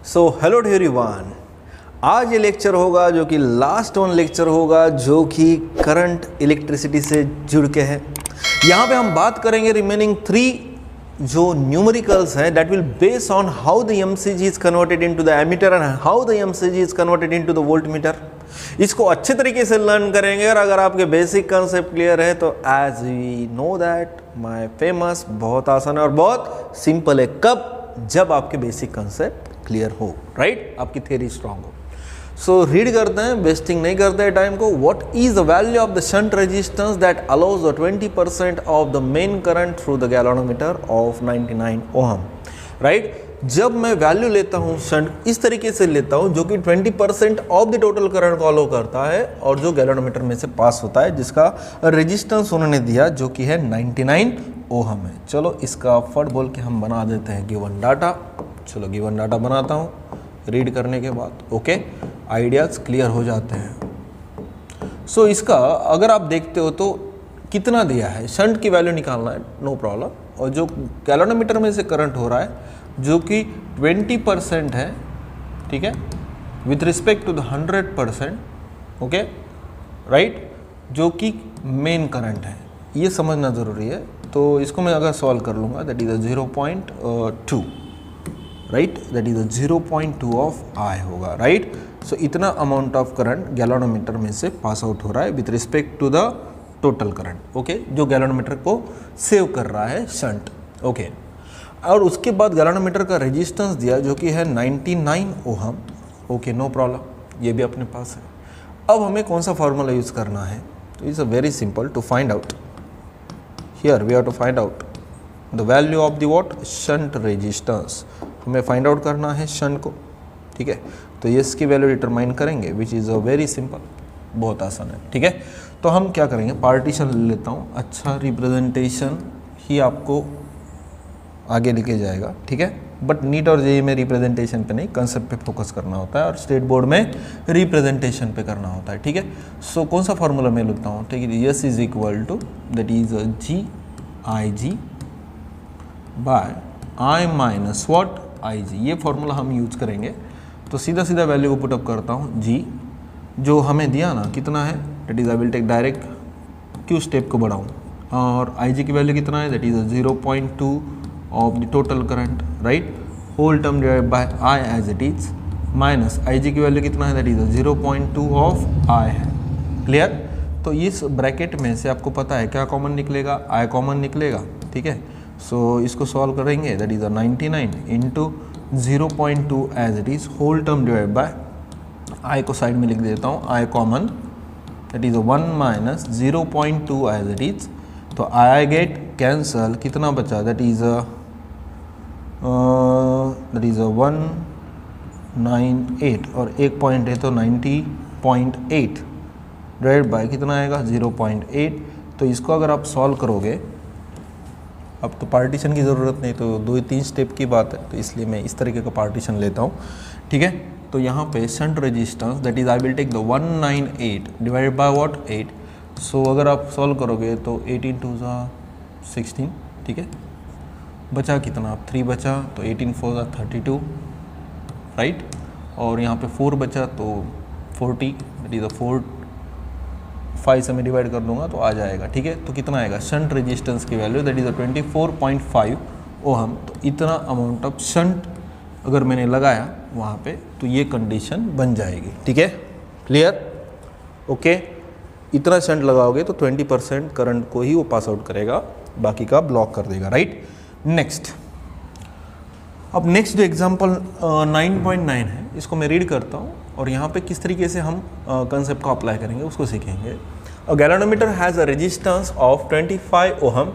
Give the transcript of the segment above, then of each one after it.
So hello everyone, आज ये lecture होगा जो कि लास्ट वन लेक्चर होगा जो कि करंट इलेक्ट्रिसिटी से जुड़ के है। यहाँ पे हम बात करेंगे रिमेनिंग 3 जो न्यूमेरिकल्स हैं that will base on how the MCG is converted into the ammeter and how the MCG is converted into the voltmeter. इसको अच्छे तरीके से लर्न करेंगे और अगर आपके बेसिक कंसेप्ट क्लियर है तो as we know that my famous बहुत आसान है और बहुत सिंपल है। कब? जब आपके बेसिक कंसेप्ट क्लियर हो, राइट, आपकी थ्योरी स्ट्रांग हो। सो रीड करते हैं, वेस्टिंग नहीं करते हैं टाइम को। What is the value of the shunt resistance that allows the 20% of the main current through the galvanometer of 99 ohm, right. जब मैं वैल्यू लेता हूँ शंट इस तरीके से लेता हूँ जो कि 20% ऑफ द टोटल करंट को अलाउ करता है और जो गैल्वेनोमीटर में से पास होता है, जिसका रेजिस्टेंस उन्होंने दिया जो कि है 99 ओहम है। चलो इसका फट बोल के हम बना देते हैं गिवन डाटा। चलो गिवन डाटा बनाता हूँ रीड करने के बाद, ओके, आइडियाज़ क्लियर हो जाते हैं। सो इसका अगर आप देखते हो तो कितना दिया है, शंट की वैल्यू निकालना है, नो प्रॉब्लम। और जो गैल्वेनोमीटर में से करंट हो रहा है जो कि 20% है, ठीक है, with respect to the 100%, okay, right, जो कि मेन करंट है, ये समझना ज़रूरी है। तो इसको मैं अगर सॉल्व कर लूँगा that is 0.2, right, that is 0.2 of I होगा, राइट। सो इतना अमाउंट ऑफ करंट गैल्वेनोमीटर में से पास आउट हो रहा है with respect to the total current, okay, जो गैल्वेनोमीटर को सेव कर रहा है शंट, ओके। और उसके बाद गैल्वेनोमीटर का रेजिस्टेंस दिया जो कि है 99 ओहम, ओके, नो प्रॉब्लम, ये भी अपने पास है। अब हमें कौन सा फार्मूला यूज़ करना है? तो it's a very simple to find out. Here we have to find out the value of the what, shunt resistance. हमें फाइंड आउट करना है शंट को, ठीक है। तो ये इसकी वैल्यू डिटरमाइन करेंगे which is a very simple, बहुत आसान है, ठीक है। तो हम क्या करेंगे, पार्टीशन ले लेता हूँ, अच्छा रिप्रेजेंटेशन ही आपको आगे लेके जाएगा, ठीक है। बट नीट और जेईई में रिप्रेजेंटेशन पे नहीं, कंसेप्ट पे फोकस करना होता है और स्टेट बोर्ड में रिप्रेजेंटेशन पे करना होता है, ठीक है। सो कौन सा फॉर्मूला मैं लेता हूँ, ठीक है, S is equal to that is GIG by I minus what IG, ये फॉर्मूला हम यूज़ करेंगे। तो सीधा सीधा वैल्यू को पुटअप करता हूँ, G जो हमें दिया ना कितना है, that is I will take direct Q step को बढ़ाऊँ और IG की वैल्यू कितना है, that is 0.2 of the total current, right, whole term divide by I as it is, minus IG की वैल्यू कितना है, दैट इज़ 0.2 ऑफ I है, क्लियर। तो इस ब्रैकेट में से आपको पता है क्या कॉमन निकलेगा, I कॉमन निकलेगा, ठीक है। सो इसको सॉल्व करेंगे that is 99 into 0.2 as it is, whole term divide by I को साइड में लिख देता हूँ, I common, that is 1 minus 0.2 as it is. तो I गेट कैंसल, कितना बचा, दैट इज़ 198 और एक पॉइंट है तो 90.8 डिवाइड बाय कितना आएगा 0.8। तो इसको अगर आप सॉल्व करोगे, अब तो पार्टीशन की ज़रूरत नहीं, तो 2-3 स्टेप की बात है, तो इसलिए मैं इस तरीके का पार्टीशन लेता हूँ, ठीक है। तो यहाँ पे shunt resistance that is I will take the 198 divided by what 8। So अगर आप सॉल्व करोगे तो 18 2 16, ठीक है, बचा कितना, आप 3 बचा तो 18 4 32, राइट, और यहाँ पे 4 बचा तो 40, दैट इज़ 5 से मैं डिवाइड कर दूंगा तो आ जाएगा, ठीक है। तो कितना आएगा शंट रेजिस्टेंस की वैल्यू, दैट इज़ 24.5 ओहम। तो इतना अमाउंट ऑफ शंट अगर मैंने लगाया वहाँ पे तो ये कंडीशन बन जाएगी, ठीक है, क्लियर, ओके। इतना शंट लगाओगे तो 20% करंट को ही वो पास आउट करेगा, बाकी का ब्लॉक कर देगा, राइट। नेक्स्ट, अब नेक्स्ट जो एग्जाम्पल 9.9 है इसको मैं रीड करता हूँ और यहाँ पे किस तरीके से हम कंसेप्ट को अप्लाई करेंगे उसको सीखेंगे। A galvanometer has a resistance of 25 ohm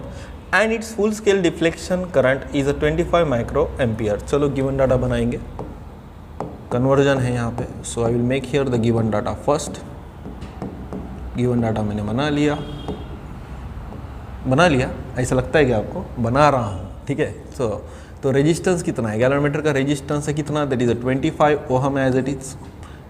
and its full scale deflection current is 25 micro ampere. चलो गिवन डाटा बनाएंगे, कन्वर्जन है यहाँ पे। So I will make here the given data first. Given data मैंने बना लिया, ऐसा लगता है कि आपको बना रहा हूँ, ठीक है। तो रेजिस्टेंस कितना है, गैल्वेनोमीटर का रेजिस्टेंस है कितना, that is 25 ohm as it is,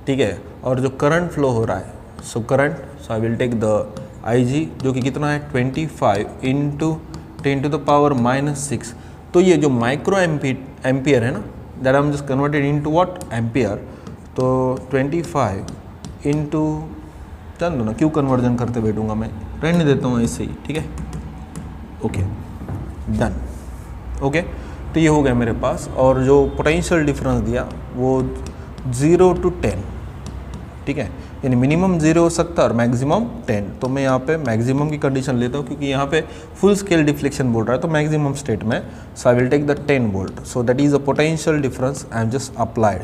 ठीक है। और जो करंट फ्लो हो रहा है, so current, so I will take the IG जो कि कितना है 25 इंटू 10 टू द पावर -6। तो ये जो माइक्रो एम्पियर है ना, that I am just converted into what, ampere. तो 25 इंटू, जान दो ना क्यों कन्वर्जन करते बैठूंगा मैं, रहने देता हूँ ऐसे ही, ठीक है। Okay done. ओके तो ये हो गया मेरे पास, और जो पोटेंशियल डिफरेंस दिया वो 0 to 10, ठीक है, यानी मिनिमम 0 हो सकता है और मैक्सिमम 10। तो मैं यहाँ पे मैक्सिमम की कंडीशन लेता हूँ क्योंकि यहाँ पे फुल स्केल डिफ्लेक्शन बोल रहा है, तो मैक्सिमम स्टेट में, so I will take the 10 volt. So that is a potential difference I am just applied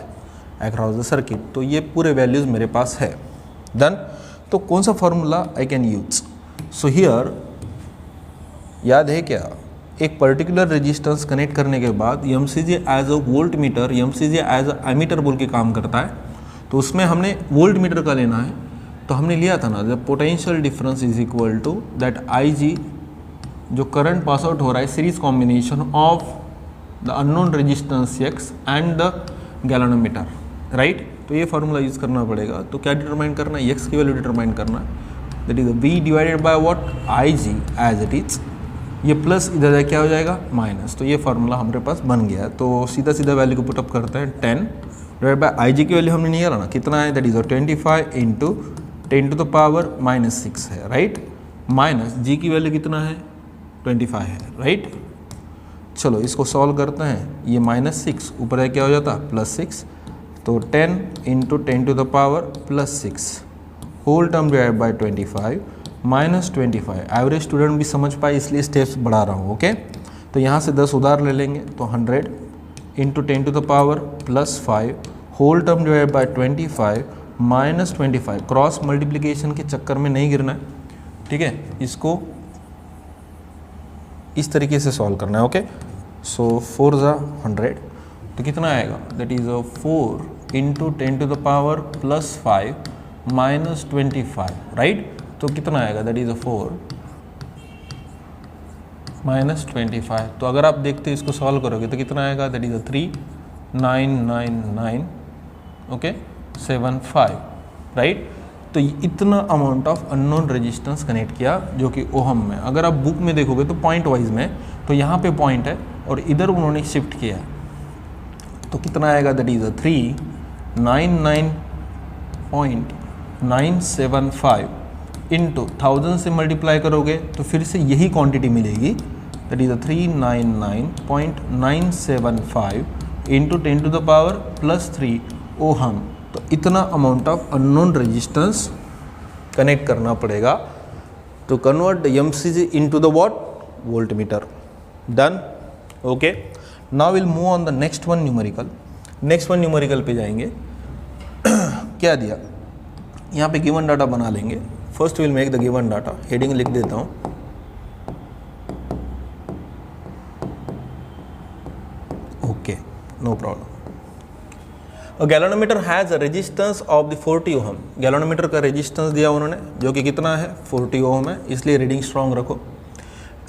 across the circuit. तो ये पूरे वैल्यूज़ मेरे पास है। डन। तो कौन सा formula I can use? So here याद है क्या, एक पर्टिकुलर रेजिस्टेंस कनेक्ट करने के बाद MCJ as a voltmeter, MCJ as a ammeter बोल के काम करता है। तो उसमें हमने वोल्ट मीटर का लेना है, तो हमने लिया था ना, the potential difference is equal to that I G, जो करंट पास आउट हो रहा है, series combination of the unknown resistance X and the galvanometer, right. तो ये फार्मूला यूज़ करना पड़ेगा। तो क्या डिटरमाइन करना है, एक्स की वैल्यू डिटरमाइन करना है, that is we divided by what, I G as it is, ये प्लस इधर क्या हो जाएगा माइनस। तो ये फार्मूला हमारे पास बन गया है। तो सीधा सीधा वैल्यू को पुटअप करते हैं, 10 डिवाइड बाय आई जी की वैल्यू हमने निकाला ना, कितना है, that is 25 into 10 to the power -6 है, राइट। माइनस जी की वैल्यू कितना है, 25 है, राइट। चलो इसको सॉल्व करते हैं, ये -6 ऊपर है क्या हो जाता +6, तो 10 into 10 to the power +6 whole term divide by 25 -25। Average student भी समझ पाए इसलिए स्टेप्स बढ़ा रहा हूँ, ओके। तो यहाँ से 10 उधार ले लेंगे, तो 100 into 10 to the power +5 whole term divide by 25 -25। Cross multiplication के चक्कर में नहीं गिरना है, ठीक है। इसको इस तरीके से सॉल्व करना है, ओके। सो 4 ज़ा 100, तो कितना आएगा, that is 4 into 10 to the power +5 -25, right. तो कितना आएगा, दैट इज़ 4 -25। तो अगर आप देखते इसको सॉल्व करोगे तो कितना आएगा, दैट इज़ 3999, ओके 75, राइट। तो इतना amount of unknown resistance connect किया जो कि ओहम में। अगर आप बुक में देखोगे तो पॉइंट वाइज में, तो यहाँ पे पॉइंट है और इधर उन्होंने शिफ्ट किया है, तो कितना आएगा, दैट इज़ 399.975 इंटू 1000 से मल्टीप्लाई करोगे तो फिर से यही क्वांटिटी मिलेगी, that is 399.975 into 10 to the power +3 ohm. तो इतना amount of unknown resistance connect करना पड़ेगा to convert the MCG into the what, voltmeter. Done. Okay. Now we'll move on the next one numerical. Next one numerical पे जाएंगे। क्या दिया, यहाँ पे गिवन डाटा बना लेंगे। First will make the given data, heading लिख देता हूँ, okay no problem. Galvanometer has a resistance of the 40 ohm. Galvanometer का रेजिस्टेंस दिया उन्होंने जो कि कितना है 40 ओहम है, इसलिए रीडिंग स्ट्रॉन्ग रखो।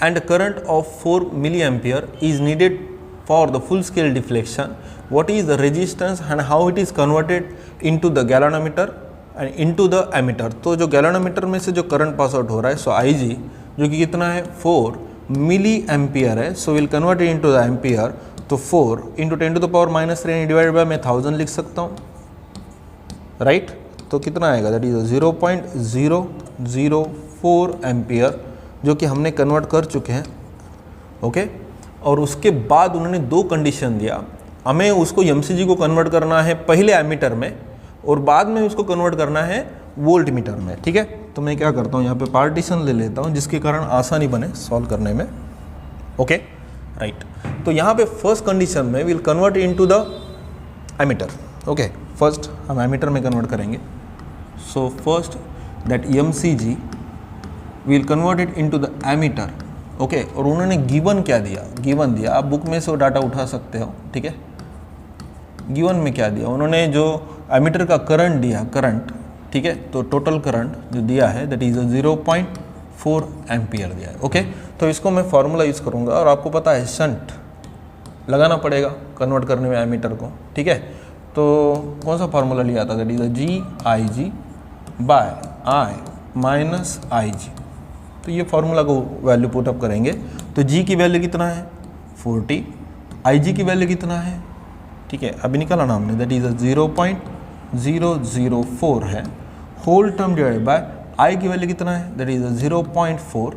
And current of 4 milli ampere is needed for the full scale deflection. What is the resistance and how it is converted into the galvanometer and into the ammeter. तो जो galvanometer में से जो current pass out हो रहा है, सो आई G जो कि कितना है 4 मिली एम्पियर है, so will convert it into the ampere. तो 4 into 10 to the power -3 divide by मैं 1000 लिख सकता हूँ, राइट। तो कितना आएगा, दैट इज 0.004 एम्पियर जो कि हमने कन्वर्ट कर चुके हैं, ओके। और उसके बाद उन्होंने 2 कंडीशन दिया, हमें उसको एमसीजी को कन्वर्ट करना है पहले एमीटर में और बाद में उसको कन्वर्ट करना है वोल्ट मीटर में, ठीक है। तो मैं क्या करता हूँ, यहाँ पे पार्टीशन ले लेता हूँ जिसके कारण आसानी बने सॉल्व करने में, ओके राइट। तो यहाँ पे फर्स्ट कंडीशन में will convert into the ammeter, okay. First हम एमीटर में कन्वर्ट करेंगे। So first that MCG will convert it into the ammeter, okay. और उन्होंने गिवन क्या दिया, गिवन दिया, आप बुक में से वो डाटा उठा सकते हो, ठीक है। गिवन में क्या दिया उन्होंने, जो एमीटर का करंट दिया, करंट, ठीक है। तो टोटल करंट जो दिया है दैट इज 0.4 एम्पियर दिया है, ओके। तो इसको मैं फार्मूला यूज़ करूँगा और आपको पता है शंट लगाना पड़ेगा कन्वर्ट करने में एमीटर को, ठीक है। तो कौन सा फार्मूला लिया था, that is GIG by I minus IG। तो ये फार्मूला को वैल्यू पुटअप करेंगे। तो G की वैल्यू कितना है 40, IG की वैल्यू कितना है ठीक है, अभी निकाला ना हमने, दैट इज 0.004 है, होल टर्म डिवाइड बाय आई की वैल्यू कितना है, दैट इज 0.4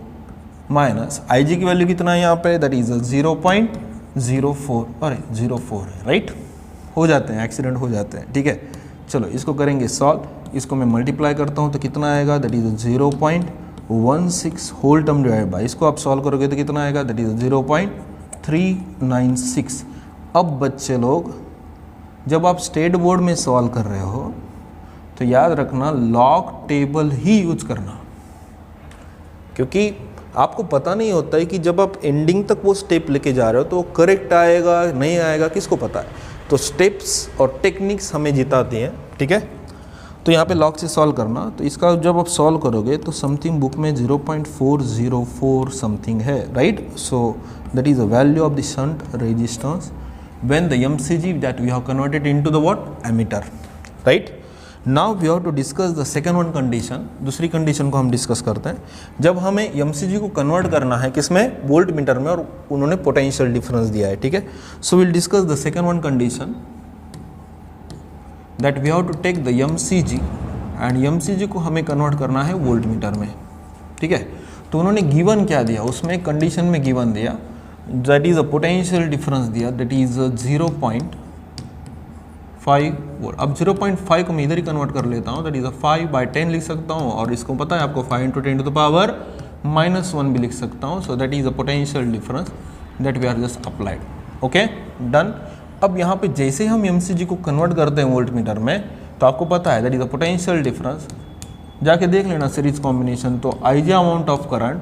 माइनस आई जी की वैल्यू कितना है यहाँ पे, दैट इज 0.04, अरे 04 है, राइट। हो जाते हैं, एक्सीडेंट हो जाते हैं, ठीक है। चलो इसको करेंगे सॉल्व, इसको मैं मल्टीप्लाई करता हूँ तो कितना आएगा, that is 0.16 whole term divide by, इसको आप सॉल्व करोगे तो कितना आएगा, दैट इज 0.396। अब बच्चे लोग जब आप स्टेट बोर्ड में सॉल्व कर रहे हो तो याद रखना लॉग टेबल ही यूज करना, क्योंकि आपको पता नहीं होता है कि जब आप एंडिंग तक वो स्टेप लेके जा रहे हो तो करेक्ट आएगा नहीं आएगा, किसको पता है। तो स्टेप्स और टेक्निक्स हमें जिताती हैं, ठीक है। तो यहाँ पे लॉग से सॉल्व करना, तो इसका जब आप सॉल्व करोगे तो समथिंग बुक में 0.404 समथिंग है, right. So that is the value of the shunt resistance when the MCG that we have converted into the what, ammeter, right। now we have to discuss the second one condition, दूसरी condition को हम discuss करते हैं। जब हमें MCG को convert करना है किसमें, वोल्ट मीटर में, और उन्होंने पोटेंशियल डिफरेंस दिया है, ठीक है। So will discuss the second one condition that we have to take the MCG and MCG को हमें कन्वर्ट करना है वोल्ट मीटर में, ठीक है। तो उन्होंने गिवन क्या दिया, उसमें कंडीशन में गिवन दिया that is a potential difference दिया, दैट इज 0.5 वोल्ट। अब 0.5 को मैं इधर ही कन्वर्ट कर लेता हूँ, दैट इज 5/10 लिख सकता हूँ, और इसको पता है आपको 5 × 10⁻⁻1 भी लिख सकता हूँ। So that is a potential difference that we are just applied, okay done. अब यहाँ पे जैसे हम MCG को कन्वर्ट करते हैं वोल्ट मीटर में, तो आपको पता है that is a potential difference, जाके देख लेना सीरीज कॉम्बिनेशन। तो IG अमाउंट ऑफ करंट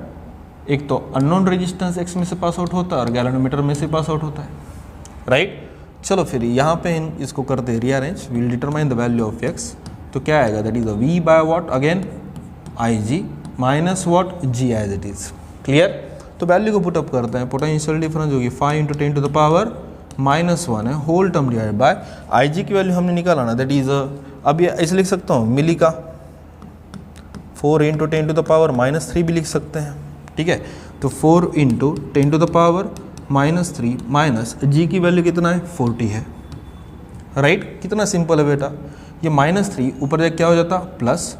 एक तो अननोन रेजिस्टेंस X में से पास आउट होता है और गैलोमीटर में से पास आउट होता है, राइट। चलो फिर यहाँ पे इसको करते हैं rearrange, will determine the value of X। तो क्या आएगा, that is V by what, again IG minus what, G as it is, clear. तो वैल्यू को पुटअप करते हैं, पोटेंशियल डिफरेंस होगी 5 × 10⁻⁻1 है, whole term divide by IG की वैल्यू हमने निकाला ना, दैट इज, अब ये ऐसे लिख सकता हूँ मिली का 4 × 10⁻³ भी लिख सकते हैं, ठीक है। तो 4 × 10⁻³ माइनस G की वैल्यू कितना है, 40 है, राइट। कितना सिंपल है बेटा, ये -3 ऊपर जाके क्या हो जाता, प्लस।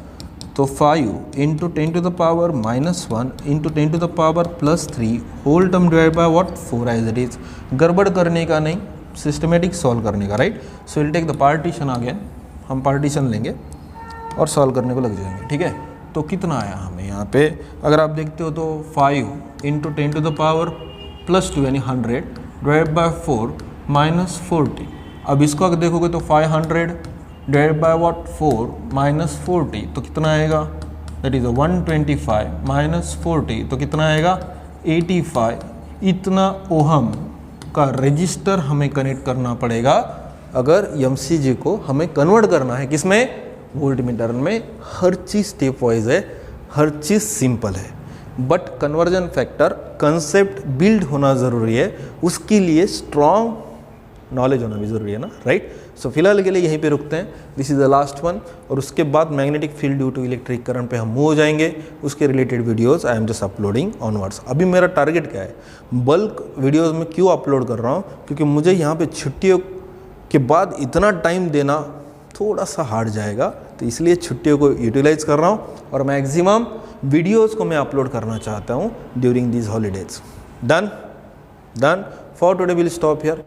तो 5 × 10⁻⁻1 × 10⁻+3 whole term divide by what, 4 as it is. गड़बड़ करने का नहीं, सिस्टमेटिक सॉल्व करने का, right. So will take the partition again, हम पार्टीशन लेंगे और सॉल्व करने को लग जाएंगे, ठीक है। तो कितना आया हमें यहाँ पे, अगर आप देखते हो तो 5 × 10⁻+2 यानी 100 डिवाइड बाय 4 -40। अब इसको अगर देखोगे तो 500 डिवाइड बाय व्हाट, 4 -40, तो कितना आएगा, दैट इज 125 -40, तो कितना आएगा 85। इतना ओहम का रजिस्टर हमें कनेक्ट करना पड़ेगा अगर MCG को हमें कन्वर्ट करना है किसमें, वोल्ट मीटर में। हर चीज़ स्टेप वाइज है, हर चीज़ सिंपल है, but conversion factor concept build होना ज़रूरी है, उसके लिए स्ट्रॉन्ग नॉलेज होना भी ज़रूरी है ना, राइट। सो फिलहाल के लिए यहीं पे रुकते हैं, this is the last one, और उसके बाद magnetic field due to electric current पे हम मूव हो जाएंगे, उसके related videos I am just uploading onwards. अभी मेरा टारगेट क्या है, बल्क वीडियोज़ में क्यों अपलोड कर रहा हूँ, क्योंकि मुझे यहाँ पर छुट्टियों के बाद इतना टाइम देना थोड़ा सा हार्ड जाएगा, तो इसलिए छुट्टियों को यूटिलाइज कर रहा हूँ और मैक्सिमम वीडियोस को मैं अपलोड करना चाहता हूँ during these holidays. Done for today, will stop here.